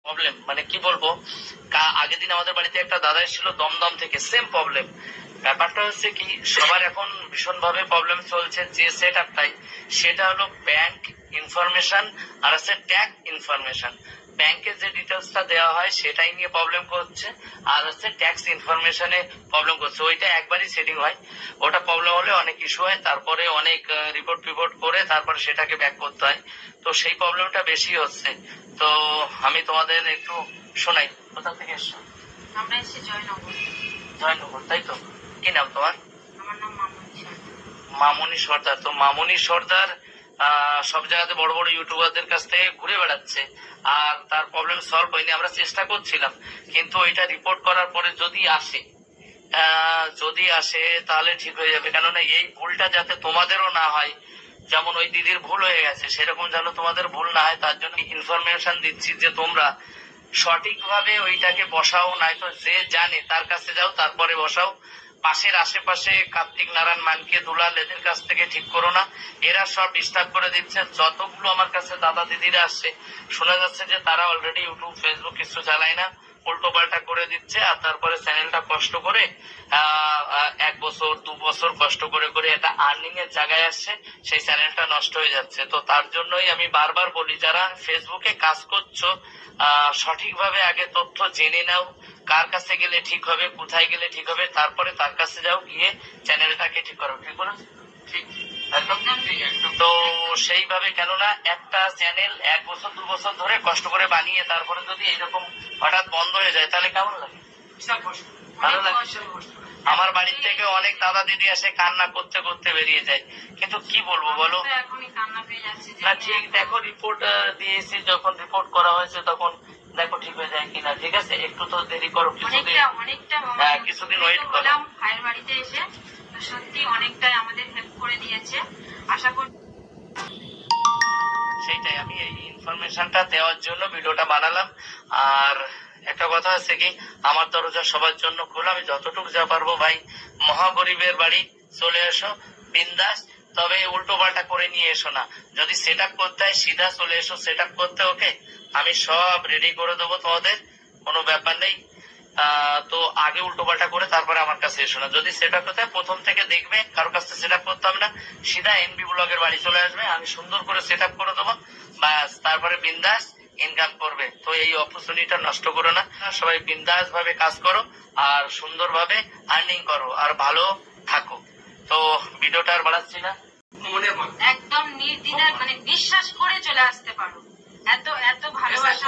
Problem মানে কি বলবো, আগের দিন আমাদের বাড়িতে একটা দাদা এসেছিল দমদম থেকে, সেম প্রবলেম। ব্যাপারটা হচ্ছে কি, সবার এখন ভীষণ ভাবে প্রবলেম চলছে যে সেট আপটাই, সেটা হলো ব্যাংক ইনফরমেশন আর আছে ট্যাক্স ইনফরমেশন। ব্যাংকের যে ডিটেলসটা দেওয়া হয় সেটাই নিয়ে প্রবলেম করছে, আর হচ্ছে ট্যাক্স ইনফরমেশনে প্রবলেম করছে। ওইটা একবারই সেটিং হয়, ওটা প্রবলেম হলে অনেক ইস্যু হয়, তারপরে অনেক রিপোর্ট করে তারপরে সেটাকে ব্যাক করতে হয়। তো সেই প্রবলেমটা বেশি হচ্ছে। তো আমি তোমাদের একটু শোনাই। কোথা থেকে এসছো? আমরা এসেছি জয়নগর। জয়নগর, তাই তো? কি নাম তোমার? আমার নাম মামনি সরকার। মামনি সর্দার। তো মামনি সর্দার সব জায়গাতে বড় বড় ইউটিউবারদের কাছ থেকে ঘুরে বেড়াচ্ছে, আর তার প্রবলেম সলভ হয়নি। আমরা চেষ্টা করছিলাম, কিন্তু ওইটা রিপোর্ট করার পরে যদি আসে তাহলে ঠিক হয়ে যাবে। কেননা এই ভুলটা যাতে তোমাদেরও না হয়, যেমন ওই দিদির ভুল হয়ে গেছে সেরকম যেন তোমাদের ভুল না হয়, তার জন্য ইনফরমেশন দিচ্ছি যে তোমরা সঠিকভাবে ওইটাকে বসাও, নয়তো যে জানে তার কাছে যাও, তারপরে বসাও। পাশের আশেপাশে কার্তিক নারায়ণ মানকে দুলাল এদের কাছ থেকে ঠিক করো না, এরা সব ডিস্টার্ব করে দিচ্ছে। যতগুলো আমার কাছে দাদা দিদিরা আসছে, শোনা যাচ্ছে যে তারা অলরেডি ইউটিউব ফেসবুক কিছু চালায় না, উল্টো পাল্টা করে দিচ্ছে, আর তারপরে চ্যানেলটা কষ্ট করে 1 বছর 2 বছর কষ্ট করে করে এটা আর্নিং এর জায়গায় আসছে, সেই চ্যানেলটা নষ্ট হয়ে যাচ্ছে। তো তার জন্যই আমি বারবার বলি, যারা ফেসবুকে কাজ করছো সঠিকভাবে আগে তথ্য জেনে নাও, কার কাছে গেলে ঠিক হবে, কোথায় গেলে ঠিক হবে, তারপরে তার কাছে যাও, গিয়ে চ্যানেলটাকে ঠিক করো। ঠিক বলো? ঠিক, একদম ঠিক, একদম। তো সেইভাবে, কেননা একটা চ্যানেল 1 বছর 2 বছর ধরে কষ্ট করে বানিয়ে তারপরে যদি এইরকম হঠাৎ বন্ধ হয়ে যায় তাহলে কেমন লাগে? ভালো লাগে। আমার বাড়ির থেকে অনেক দাদা দিদি আসে, কান্না করতে করতে বেরিয়ে যায়, কিন্তু কি বলবো বলো। না ঠিক, দেখো রিপোর্ট দিয়েছি, যখন রিপোর্ট করা হয়েছে তখন দেখো ঠিক হয়ে যায় কিনা। ঠিক আছে, একটু তো দেরি করো, কিছুদিন ওয়েট করো। ভাইয়ের বাড়িতে এসে সত্যি অনেকটাই আমাদের হেল্প করে দিয়েছে, আশা করি। সেইটাই আমি এই ইনফরমেশনটা দেওয়ার জন্য ভিডিওটা বানালাম। আর একটা কথা হচ্ছে কি, আমার দরজা সবার জন্য খোলা, আমি যতটুকু যা পারবো ভাই, মহাগরিবের বাড়ি চলে এসো বিন্দাস, তবে উল্টো পাল্টা করে নিয়ে এসো না। যদি সেট আপ করতে হয় সিধা চলে এসো সেট আপ করতে, ওকে? আমি সব রেডি করে দেবো তোমাদের, কোনো ব্যাপার নেই। তো আগে উল্টো পাল্টা করে তারপরে আমার কাছে এসো না। যদি সেট আপ করতে হয় প্রথম থেকে দেখবে, কারোর কাছে সেট আপ করতে হবে না, সিধা এনবি ব্লগের বাড়ি চলে আসবে, আমি সুন্দর করে সেট আপ করে দেবো, ব্যাস, তারপরে বিন্দাস ইনকাম করবে। তো এই অপরচুনিটিটা নষ্ট করো না, সবাই বিন্দাস ভাবে কাজ করো আর সুন্দরভাবে আর্নিং করো আর ভালো থাকো। তো ভিডিওটা আর বাড়াচ্ছি না, একদম নির্দ্বিধায় মানে বিশ্বাস করে চলে আসতে পারো। এত এত ভালোবাসা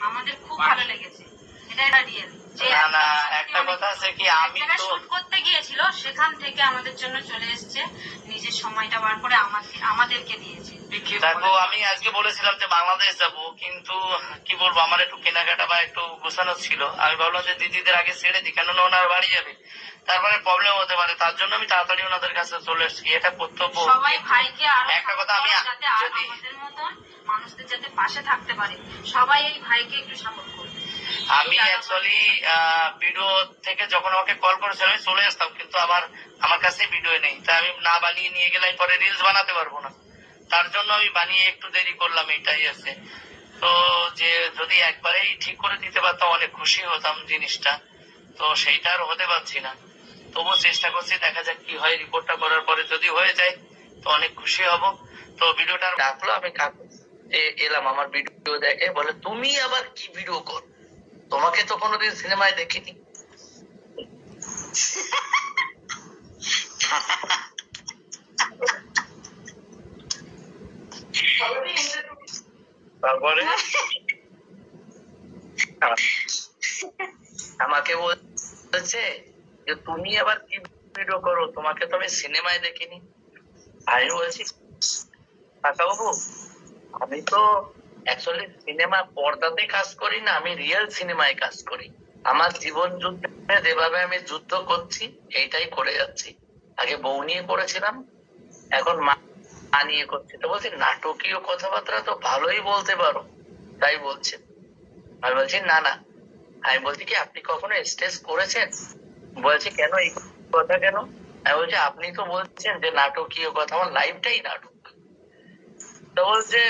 আমাদের খুব ভালো লেগেছে, এটা রিয়েল। না একটা কথা আছে কি, আমি তো শুট করতে গিয়েছিল, সেখান থেকে আমাদের জন্য চলে এসেছে, নিজের সময়টা বার করে আমাদেরকে দিয়েছে। দেখো আমি আজকে বলেছিলাম যে বাংলাদেশ যাব, কিন্তু কি বলবো, আমার একটু কেনাকাটা বা একটু গোছানো ছিল। আমি ভাবলাম যে দিদিদের আগে ছেড়ে দিই, কেননা ওনার বাড়ি যাবে, তারপরে প্রবলেম হতে পারে, তার জন্য আমি তাড়াতাড়ি ওনাদের কাছে চলে এসেছি। এটা কর্তব্য। সবাই ভাইকে আরো একটা কথা, আমি যাতে আমাদের মতন মানুষদের যাতে পাশে থাকতে পারে, সবাই এই ভাইকে একটু সাপোর্ট করবে। আমি অ্যাকচুয়ালি ভিডিও থেকে যখন আমাকে কল করেছে আমি চলে আসতাম, কিন্তু আমার কাছে ভিডিও নেই, তাই আমি না বানিয়ে নিয়ে গেলে আমি পরে রিলস বানাতে পারবো না, তার জন্য আমি বানিয়ে একটু দেরি করলাম, এটাই আছে। তো যে যদি একবারেই ঠিক করে দিতে পারতাম অনেক খুশি হতাম জিনিসটা, তো সেইটা আর হতে পারছি না। তবুও চেষ্টা করছি, দেখা যাক কি হয়। রিপোর্টটা করার পরে যদি হয়ে যায় তো অনেক খুশি হব। তো ভিডিওটা ডাকলো, আমি কাকু এলাম, আমার ভিডিও দেখে বলে তুমি আবার কি ভিডিও কর, তোমাকে তো কোনোদিন সিনেমায় দেখিনি। তারপরে আমাকে বলছে যে তুমি আবার কি ভিডিও করো, তোমাকে তো আমি সিনেমায় দেখিনি। আমি বলছি কাকাবাবু, আমি তো অ্যাকচুয়ালি সিনেমা পর্দাতে কাজ করি না, আমি রিয়েল সিনেমায় কাজ করি। আমার জীবন যুদ্ধে যেভাবে আমি যুদ্ধ করছি এইটাই করে যাচ্ছি। আগে বউ নিয়ে করেছিলাম, এখন মা নিয়ে করছি। তো বলছি নাটকীয় কথাবার্তা তো ভালোই বলতে পারো, তাই বলছে। আমি বলছি না না, আমি বলছি কি আপনি কখনো স্টেজ করেছেন? বলছে কেন, এই কথা কেন? আমি বলছি আপনি তো বলছেন যে নাটকীয় কথা, আমার লাইফটাই নাটক। তো বলছে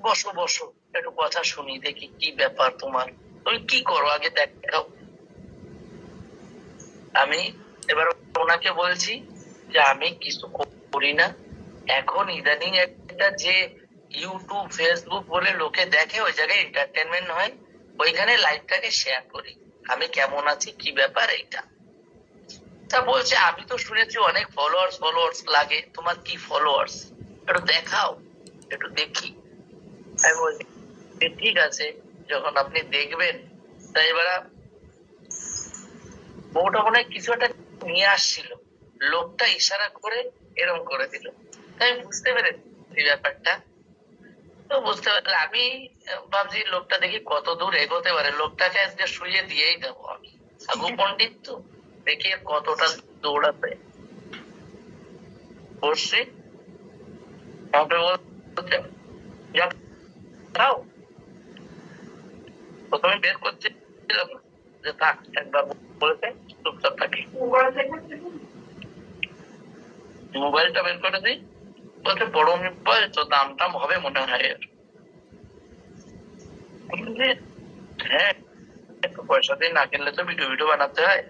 বসো বসো, একটু কথা শুনি, দেখি কি ব্যাপার তোমার, তুমি কি করো আগে দেখাও। আমি এবার ওনাকে বলছি যে আমি কিছু করি না, এখন ইদানিং একটা যে ইউটিউব ফেসবুক বলে লোকে দেখে, ওই জায়গায় এন্টারটেনমেন্ট হয়, ওইখানে লাইভটাকে শেয়ার করি, আমি কেমন আছি কি ব্যাপার এইটা। তা বলছে আমি তো শুনেছি অনেক ফলোয়ার্স লাগে, তোমার কি ফলোয়ার্স একটু দেখাও, একটু দেখি। আমি বলছি ঠিক আছে, যখন আপনি দেখবেন। তাই এবার বউটা মনে হয় কিছু একটা নিয়ে আসছিল, লোকটা ইশারা করে এরকম করে দিল, তাই আমি বুঝতে পেরেছি ব্যাপারটা। তো বুঝতে পারলে আমি ভাবছি লোকটা দেখি কত দূর এগোতে পারে, লোকটাকে আজকে শুয়ে দিয়েই দেবো আমি, সাগু পন্ডিত তো, দেখি কতটা দৌড়াতে। বসছি, আমাকে বলছে যাও, প্রথমে বের করছিলাম যে থাক, একবার বলেছে চুপচাপ থাকি, মোবাইলটা বের করে দিই, বলছে বড় মোবাইল তো দাম টাম হবে মনে হয় এর। হ্যাঁ, একটু পয়সা দিয়ে না কিনলে তো ভিডিও বানাতে হয়।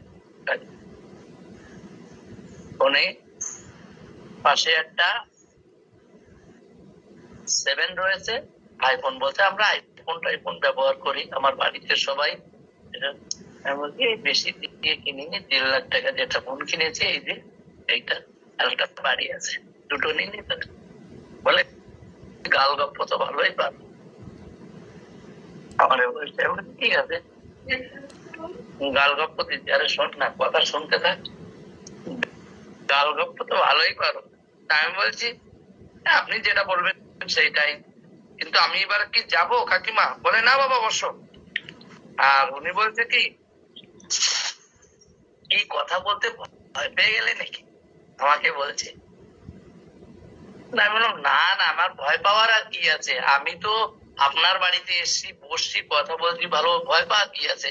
ফোনে পাশে একটা 7 রয়েছে, আইফোন, বলছে আমরা আইফোন ব্যবহার করি আমার বাড়িতে সবাই। আমি বলছি বেশি দিয়ে কিনিনি, 1.5 লাখ টাকা যেটা ফোন কিনেছি, এই যে এইটা, আর একটা বাড়ি আছে, দুটো নিয়ে নিতে। বলে গাল গপ্প তো ভালোই পার। আমার বলছে ঠিক আছে, গাল গপ্প দিচ্ছি, আরে শোন না, কথা শুনতে থাক, গাল গপ্প তো ভালোই পারো। আমি বলছি আপনি যেটা বলবেন সেইটাই, কিন্তু আমি এবার কি যাব কাকিমা? বলে না বাবা বসো। আর উনি বলছে কি কি কথা বলতে ভয় পেয়ে গেলে নাকি, আমাকে বলছে। আমি বললাম না না, আমার ভয় পাওয়ার আর কি আছে, আমি তো আপনার বাড়িতে এসছি, বসছি, কথা বলছি, ভালো, ভয় পাওয়ার কি আছে।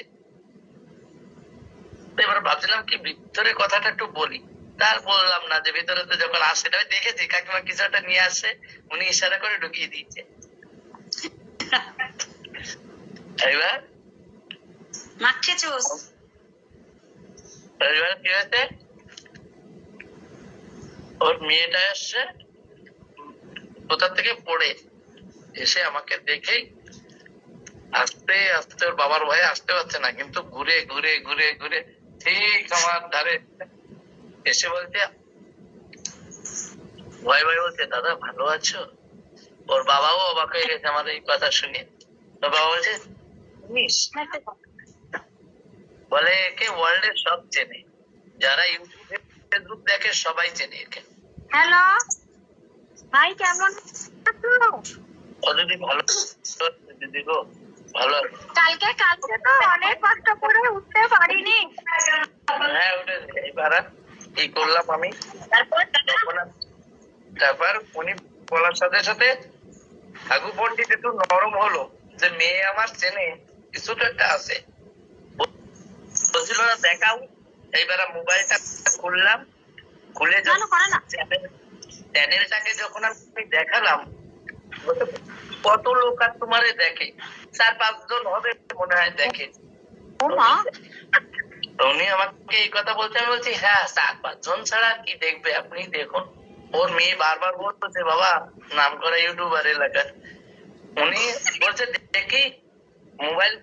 এবার ভাবছিলাম কি ভিতরে কথাটা একটু বলি, তার বললাম না, যে ভিতরে তো যখন আসে দেখেছি কাকিমা কিছু একটা নিয়ে আসছে, উনি ইশারা করে ঢুকিয়ে দিয়েছে। এবার এবার কি হয়েছে, ওর মেয়েটা এসছে কোথা থেকে পড়ে এসে আমাকে দেখেই আস্তে আস্তে, ওর বাবার ভয়ে আসতে পারছে না, কিন্তু ঘুরে ঘুরে ঘুরে ঘুরে ঠিক আমার ধারে এসে বলছে, ভয় ভয় বলছে দাদা ভালো আছো। ওর বাবাও অবাক হয়ে গেছে আমার এই কথা শুনে। ওর বাবা বলছে বলে একে ওয়ার্ল্ডের সব চেনে, যারা ইউটিউব ফেসবুক দেখে সবাই চেনে একে। হ্যালো ভাই, কেমন ও যদি ভালো দিদি গো, ভালো। কালকে তো অনেক কষ্ট করে উঠতে পারিনি। হ্যাঁ উঠেছে, এইবার কি করলাম আমি, তারপর উনি বলার সাথে সাথে সাগু পন্ডিত একটু নরম হলো, যে মেয়ে আমার চেনে, কিছু তো একটা আছে, বলছিল না দেখাও। এইবার মোবাইলটা খুললাম, খুলে চ্যানেলটাকে যখন আমি দেখালাম, কত লোক আর তোমারে দেখে, 4-5 জন হবে মনে হয় দেখে। উনি আমাকে এই কথা বলতে, আমি বলছি হ্যাঁ 4-5 জন ছাড়া কি দেখবে, আপনি দেখুন। ওর মেয়ে বারবার বলছে বাবা নাম করা ইউটিউবার এলাকার, উনি বলছে দেখি, মোবাইল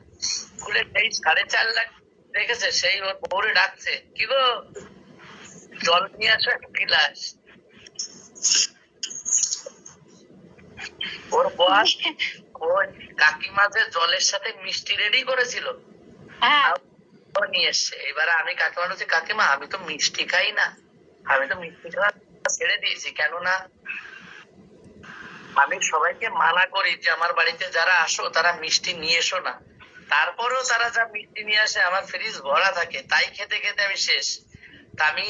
খুলে সেই 4.5 লাখ দেখেছে, সেই ওর বউরে ডাকছে, কি গো জল নিয়ে আসো এক গিলাস। ওর বস ওই কাকিমা যে জলের সাথে মিষ্টি রেডি করেছিল নিয়ে এসছে। এবারে আমি কাকিমা বলছি কাকিমা আমি তো মিষ্টি খাই না, আমি তো মিষ্টি খাওয়া ছেড়ে দিয়েছি, কেননা আমি সবাইকে মানা করি যে আমার বাড়িতে যারা আসো তারা মিষ্টি নিয়ে এসো না, তারপরেও তারা যা মিষ্টি নিয়ে আসে আমার ফ্রিজ ভরা থাকে, তাই খেতে খেতে আমি শেষ। তা আমি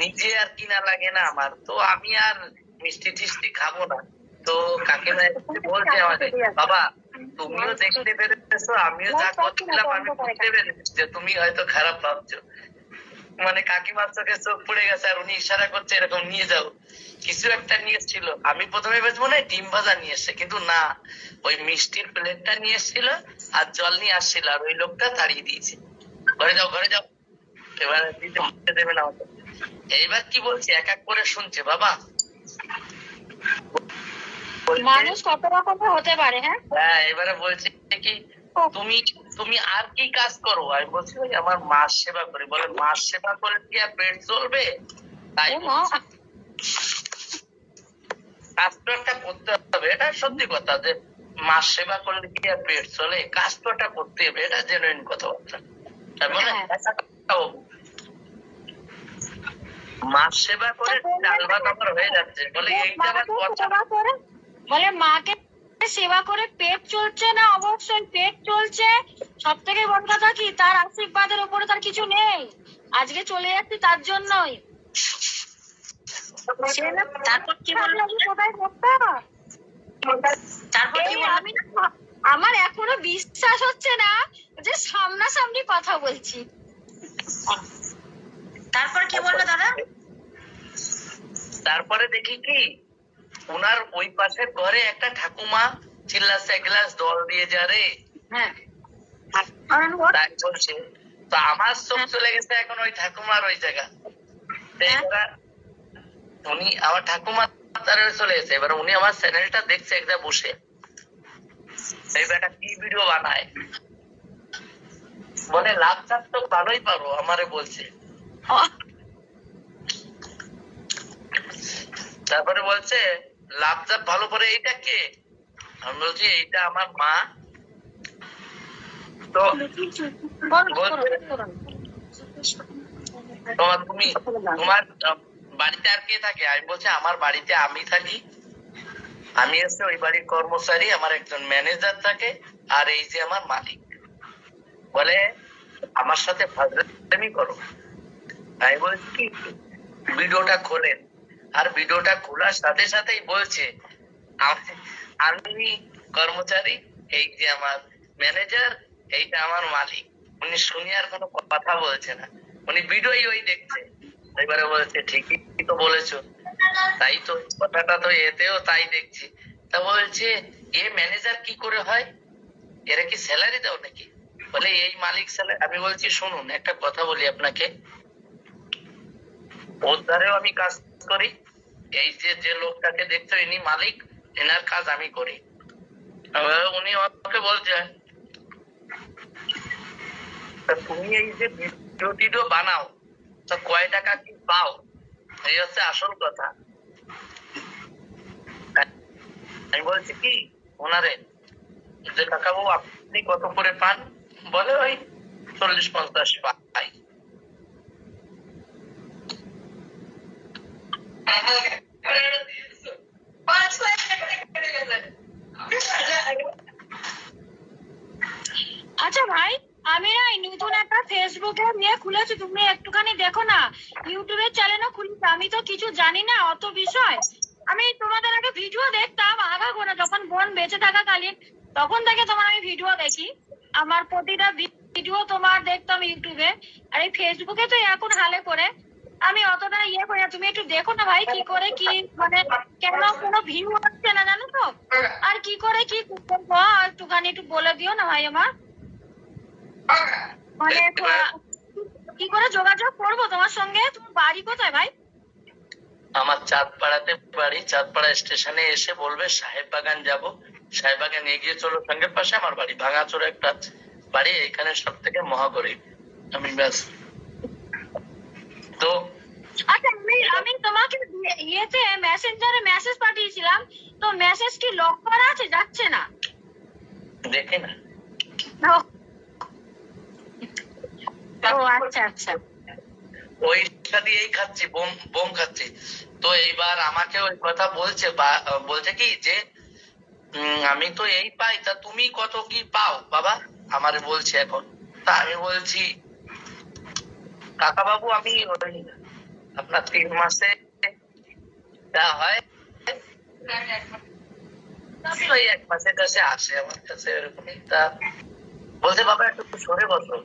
নিজে আর কিনা লাগে না আমার, তো আমি আর মিষ্টি টিষ্টি খাবো না। তো কাকিমা বলছে আমাকে বাবা তুমিও দেখতে পেরেছো, আমিও যা করছিলাম আমি বুঝতে পেরেছি যে তুমি হয়তো খারাপ ভাবছো। মানে কাকিমার চোখে চোখ পড়ে গেছে, আর উনি ইশারা করছে এরকম নিয়ে যাও। কিছু একটা নিয়ে এসেছিল, আমি প্রথমে ভেবেছি মনে হয় ডিম ভাজা নিয়ে এসছে, কিন্তু না, ওই মিষ্টির প্লেটটা নিয়ে এসেছিল আর জল নিয়ে আসছিল, আর ওই লোকটা তাড়িয়ে দিয়েছে, ঘরে যাও ঘরে যাও, এবার দিতে দেবে না আমাকে। এইবার কি বলছে এক এক করে শুনছে বাবা। মানুষ কত রকমের হতে পারে। হ্যাঁ, এবারে বলছে কি তুমি তুমি আর কি কাজ করো? আমি বলছি ওই আমার মাস সেবা করি। বলে মাস সেবা করে কি আর পেট চলবে? তাই কাজ তো একটা করতে হবে, এটা সত্যি কথা, যে মাস সেবা করলে কি আর পেট চলে? কাজ তো একটা করতে হবে, এটা জেনুইন কথাবার্তা। তার মানে মাস সেবা করে ডাল ভাত আমার হয়ে যাচ্ছে। বলে এইটা আমার কথা, বলে মাকে সেবা করে পেট চলছে না? অবশ্যই পেট চলছে। সব থেকে বড় কথা কি, তার আশীর্বাদের উপরে তার কিছু নেই, আজকে চলে যাচ্ছি তার জন্যই। তারপর কি বললো? তারপর কি বললো? আমার এখনো বিশ্বাস হচ্ছে না যে সামনাসামনি কথা বলছি। তারপর কি বললো দাদা? তারপরে দেখি কি ওনার ওই পাশের ঘরে একটা ঠাকুমা চিল্লাচ্ছে, এক গ্লাস জল দিয়ে যা রে। হ্যাঁ, তাই বলছে। তো আমার চোখ চলে গেছে এখন ওই ঠাকুমার ওই জায়গা। উনি আমার ঠাকুমা তারা চলে গেছে, এবার উনি আমার চ্যানেলটা দেখছে এক জায়গায় বসে, এই বেটা কি ভিডিও বানায়, বলে লাভ চাপ তো ভালোই পারো, আমারে বলছে। তারপরে বলছে লাভ চাপ ভালো করে, এইটা কে? আমি বলছি এইটা আমার মা। তো তুমি তোমার বাড়িতে আর কে থাকে? আমি বলছি আমার বাড়িতে আমি থাকি, আমি এসে ওই বাড়ির কর্মচারী, আমার একজন ম্যানেজার থাকে, আর এই যে আমার মালিক। বলে আমার সাথে ফাজলামি করো? আমি বলছি কি ভিডিওটা খোলেন, আর ভিডিওটা খোলার সাথে সাথেই বলছে আমি কর্মচারী, এই যে আমার ম্যানেজার, এইটা আমার মালিক। উনি শুনে আর কোনো কথা বলছে না, উনি ভিডিওই ওই দেখছে। এবারে বলছে ঠিকই তো বলেছো, তাই তো কথাটা তো এতেও তাই দেখছি। তা বলছে এ ম্যানেজার কি করে হয়? এরা কি স্যালারি দাও নাকি? বলে এই মালিক স্যালারি। আমি বলছি শুনুন একটা কথা বলি আপনাকে, ওর ধারেও আমি কাজ করি, এই যে লোকটাকে দেখছো ইনি মালিক, এনার কাজ আমি করি। উনি আমাকে বলছে তুমি এই যে ভিডিও বানাও তো কয় টাকা কি পাও? এই হচ্ছে আসল কথা। আমি বলছি কি ওনারে যে কাকাবাবু আপনি কত করে পান? বলে ওই 40-50 পাই। আচ্ছা ভাই, আমি না নতুন একটা ফেসবুকে নিয়ে খুলেছি, তুমি একটুখানি দেখো না। ইউটিউবের চ্যানেলও খুলেছি, আমি তো কিছু জানি না অত বিষয়। আমি তোমাদের আগে ভিডিও দেখতাম আগা করে, যখন বোন বেঁচে থাকাকালীন, তখন থেকে তোমার আমি ভিডিও দেখি। আমার প্রতিটা ভিডিও তোমার দেখতাম ইউটিউবে, আর এই ফেসবুকে তো এখন হালে করে আমি অতটা ইয়ে করি না। তুমি একটু দেখো না ভাই, কি করে কি, মানে কেন কোনো ভিউ হচ্ছে না জানো তো, আর কি করে কি করবো একটুখানি একটু বলে দিও না ভাই আমার। মানে কি করে যোগাযোগ করবো তোমার সঙ্গে? তোমার বাড়ি কোথায় ভাই? আমার চাঁদপাড়াতে বাড়ি, চাঁদপাড়া স্টেশনে এসে বলবে সাহেব বাগান যাবো, সাহেব বাগান এগিয়ে চলো, সঙ্গের পাশে আমার বাড়ি, ভাঙাচোর একটা বাড়ি, এখানে সব থেকে মহাগরিব আমি, ব্যাস। তো আচ্ছা, আমি তোমাকে ইয়েতে মেসেঞ্জারে মেসেজ পাঠিয়েছিলাম, তো মেসেজ কি লক করা আছে? যাচ্ছে না, দেখে না। ও আচ্ছা আচ্ছা, ওইটা দিয়েই খাচ্ছি, বোম খাচ্ছি। তো এইবার আমাকে ওই কথা বলছে, বলছে কি যে আমি তো এই পাই, তা তুমি কত কি পাও বাবা? আমারে বলছে এখন। তা আমি বলছি কাকা বাবু আমি ওই আপনার 3 মাসে যা হয় ওই 1 মাসের কাছে আসে আমার কাছে, এরকমই। তা বলছে বাবা একটু সরে বসো।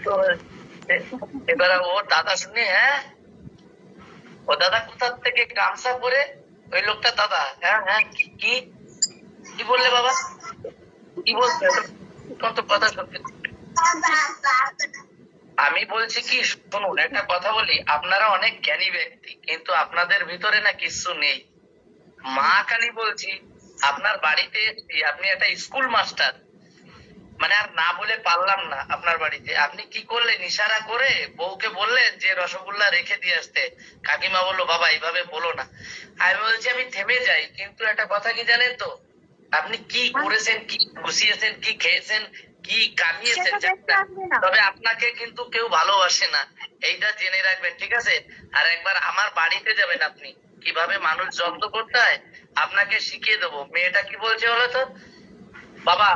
তো এবার ও দাদা শুনে, হ্যাঁ ও দাদা কোথা থেকে গামছা পরে, ওই লোকটা দাদা, হ্যাঁ হ্যাঁ কি কি কি বললে বাবা, কি বলছে কত কথা শুনতে। আমি বলছি কি, শুনুন একটা কথা বলি, আপনারা অনেক জ্ঞানী ব্যক্তি কিন্তু আপনাদের ভিতরে না কিছু নেই। মা কালী বলছি, আপনার বাড়িতে এসেছি, আপনি একটা স্কুল মাস্টার, মানে আর না বলে পারলাম না। আপনার বাড়িতে আপনি কি করলেন, ইশারা করে বউকে বললেন যে রসগোল্লা রেখে দিয়ে আসতে। কাকিমা বললো বাবা এইভাবে বলো না। আমি বলছি আমি থেমে যাই, কিন্তু একটা কথা কি জানেন তো, আপনি কি করেছেন, কি গুছিয়েছেন, কি খেয়েছেন, কি কামিয়েছেন জানি না। তবে আপনাকে কিন্তু কেউ ভালোবাসে না, এইটা জেনে রাখবেন, ঠিক আছে? আর একবার আমার বাড়িতে যাবেন, আপনি কিভাবে মানুষ যত্ন করতে হয় আপনাকে শিখিয়ে দেবো। মেয়েটা কি বলছে বলো তো, বাবা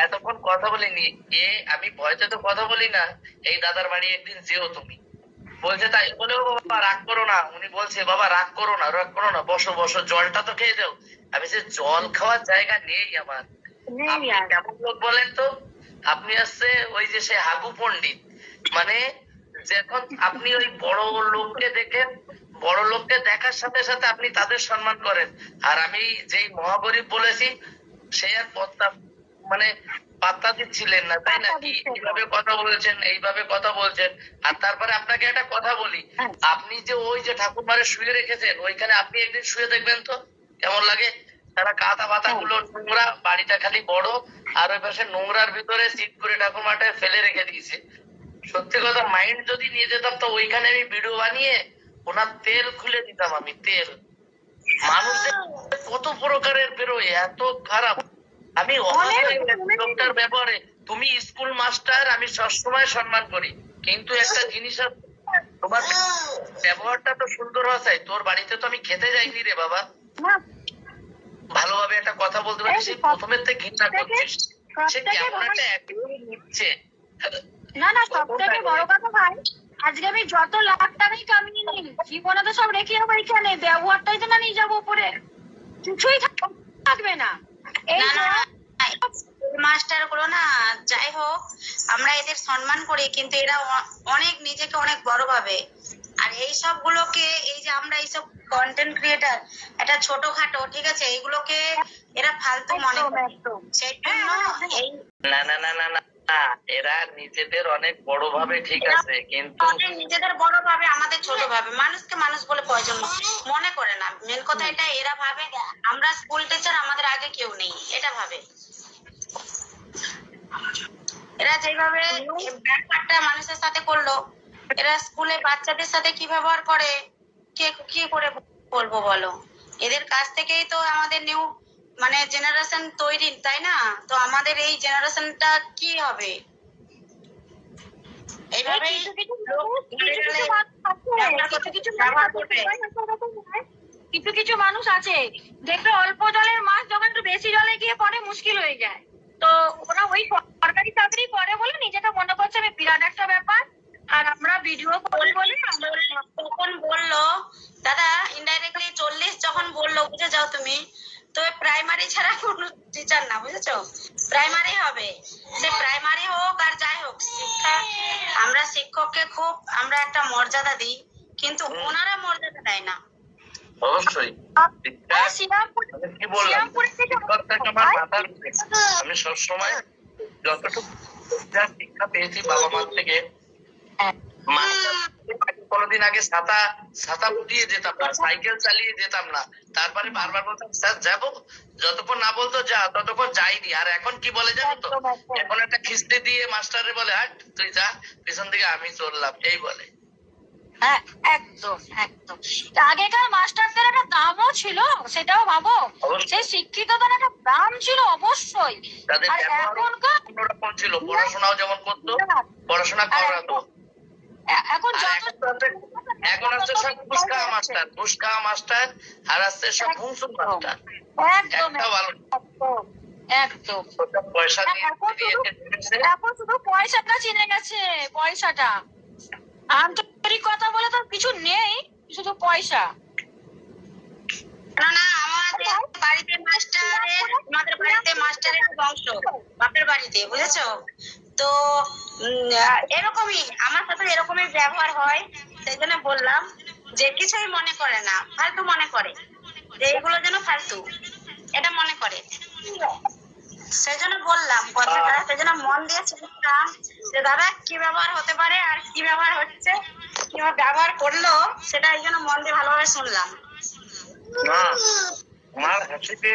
এতক্ষণ কথা বলিনি, আমি ভয়তে তো কথা বলি না, এই দাদার বাড়ি একদিন যেও তুমি। বলছে তাই বলেও বাবা রাগ করো না। উনি বলছে বাবা রাগ করো না, রাগ করো না, বসো বসো, জলটা তো খেয়ে যাও। আমি যে জল খাওয়ার জায়গা নেই আমার। আপনি কেমন লোক বলেন তো, আপনি আসছে ওই যে সে হাগু পণ্ডিত, মানে যখন আপনি ওই বড় লোককে দেখেন, বড় লোককে দেখার সাথে সাথে আপনি তাদের সম্মান করেন, আর আমি যেই মহাগরিব বলেছি সে আর পত্তা মানে পাত্তা দিচ্ছিলেন না, তাই না? কি এইভাবে কথা বলছেন, এইভাবে কথা বলছেন। আর তারপরে আপনাকে একটা কথা বলি, আপনি যে ওই যে ঠাকুরমারে শুয়ে রেখেছেন ওইখানে আপনি একদিন শুয়ে দেখবেন তো কেমন লাগে। তারা কাঁথা পাতা গুলো নোংরা, বাড়িটা খালি বড়, আর ওই পাশে নোংরার ভিতরে সিট করে ঠাকুরমাটা ফেলে রেখে দিয়েছে। সত্যি কথা, মাইন্ড যদি নিয়ে যেতাম তো ওইখানে আমি ভিডিও বানিয়ে ওনার তেল খুলে দিতাম। আমি তেল, মানুষের কত প্রকারের বেরোয়, এত খারাপ। আমি লোকটার ব্যাপারে, তুমি স্কুল মাস্টার, আমি সবসময় সম্মান করি, কিন্তু একটা জিনিস আছে, তোমার ব্যবহারটা তো সুন্দর হওয়া চাই। তোর বাড়িতে তো আমি খেতে যাইনি রে বাবা, ভালোভাবে একটা কথা বলতে পারি, সেই প্রথমের থেকে ঘৃণা করছিস, সে কেমন একটা অ্যাটিটিউড নিচ্ছে। না না, সব থেকে বড় কথা ভাই, আজকে আমি যত লাখ টাকাই কামিয়ে নিই, জীবনে তো সব রেখে যাবো এখানে, ব্যবহারটাই তো না নিয়ে যাবো উপরে, কিছুই থাকবে না। এই মাস্টার গুলো না, যাই হোক আমরা এদের সম্মান করি, কিন্তু এরা অনেক নিজেকে অনেক বড় ভাবে। আর এই সব গুলোকে, এই যে আমরা এইসব কন্টেন্ট ক্রিয়েটার, এটা ছোটখাটো, ঠিক আছে, এইগুলোকে এরা ফালতু মনে করে। সেই জন্য এই না না না না না, এরা নিজেদের অনেক বড় ভাবে, ঠিক আছে, কিন্তু নিজেদের বড় ভাবে, আমাদের ছোট ভাবে, মানুষকে মানুষ বলে প্রয়োজন মনে করে না। মেন কথা এটা, এরা ভাবে আমরা স্কুল টিচার, আমাদের আগে কেউ নেই, এটা ভাবে। এরা যেভাবে ব্যাপারটা মানুষের সাথে করলো, এরা স্কুলে বাচ্চাদের সাথে কি ব্যবহার করে, কে কি করে বলবো বলো? এদের কাছ থেকেই তো আমাদের নিউ মানে জেনারেশন তৈরি, তাই না? তো আমাদের এই জেনারেশনটা কি হবে? এইভাবে কিছু কিছু মানুষ আছে দেখবে অল্প জলের মাছ যখন একটু বেশি জলে গিয়ে পড়ে মুশকিল হয়ে যায়। তো ওরা ওই সরকারি চাকরি করে বলে নিজেকে মনে করছে আমি বিরাট একটা ব্যাপার, আর আমরা ভিডিও করি বলে তখন বললো দাদা ইনডাইরেক্টলি 40 যখন বললো, বুঝে যাও তুমি, তো প্রাইমারি ছাড়া কোনো টিচার না, বুঝেছো? প্রাইমারি হবে, সে প্রাইমারি হোক আর যাই হোক, শিক্ষা, আমরা শিক্ষককে খুব আমরা একটা মর্যাদা দিই, কিন্তু ওনারা মর্যাদা দেয় না। অবশ্যই কি বললাম, আমার মাথার আমি সবসময় যতটুকু শিক্ষা পেয়েছি বাবা মার থেকে, কোনদিন আগে ছাতা উঠিয়ে যেতাম না, সাইকেল চালিয়ে যেতাম না, তারপরে বারবার বলতাম স্যার যাবো, যতক্ষণ না বলতো যা ততক্ষণ যাইনি। আর এখন কি বলে জানো তো, এখন একটা খিস্তি দিয়ে মাস্টারে বলে হাট তুই যা, পিছন দিকে আমি চললাম, এই বলে। হ্যাঁ একদম একদম। আগেকার মাস্টারদের একটা দামও ছিল, সেটাও ভাবো, সেই শিক্ষিতদের একটা দাম ছিল অবশ্যই। তাদের আর এখনকার অন্যরকম ছিল, পড়াশোনাও যেমন করতো, পড়াশোনা করাতো। এখন এখন হচ্ছে সব ঘুষ খাওয়া মাস্টার, ঘুষ খাওয়া মাস্টার, আর আসছে সব ঘুষুর মাস্টার। একদম ভালো একদম। পয়সা এখন শুধু পয়সাটা চিনে গেছে, পয়সাটা, আন্তরিকতা বলে তো কিছু নেই, শুধু পয়সা। না না, আমাদের বাড়িতে মাস্টারের, আমাদের বাড়িতে মাস্টারের বংশ, বাপের বাড়িতে, বুঝেছো? তো এরকমই আমার সাথে এরকমই ব্যবহার হয়, সেই জন্য বললাম যে কিছুই মনে করে না, ফালতু মনে করে যে এগুলো যেন ফালতু, এটা মনে করে। সেই জন্য বললাম কথাটা, সেই জন্য মন দিয়ে শুনতাম যে দাদা কি ব্যবহার হতে পারে আর কি ব্যবহার হচ্ছে, কিভাবে ব্যবহার করলো, সেটা এই জন্য মন দিয়ে ভালোভাবে শুনলাম। না, আমার হাসিতে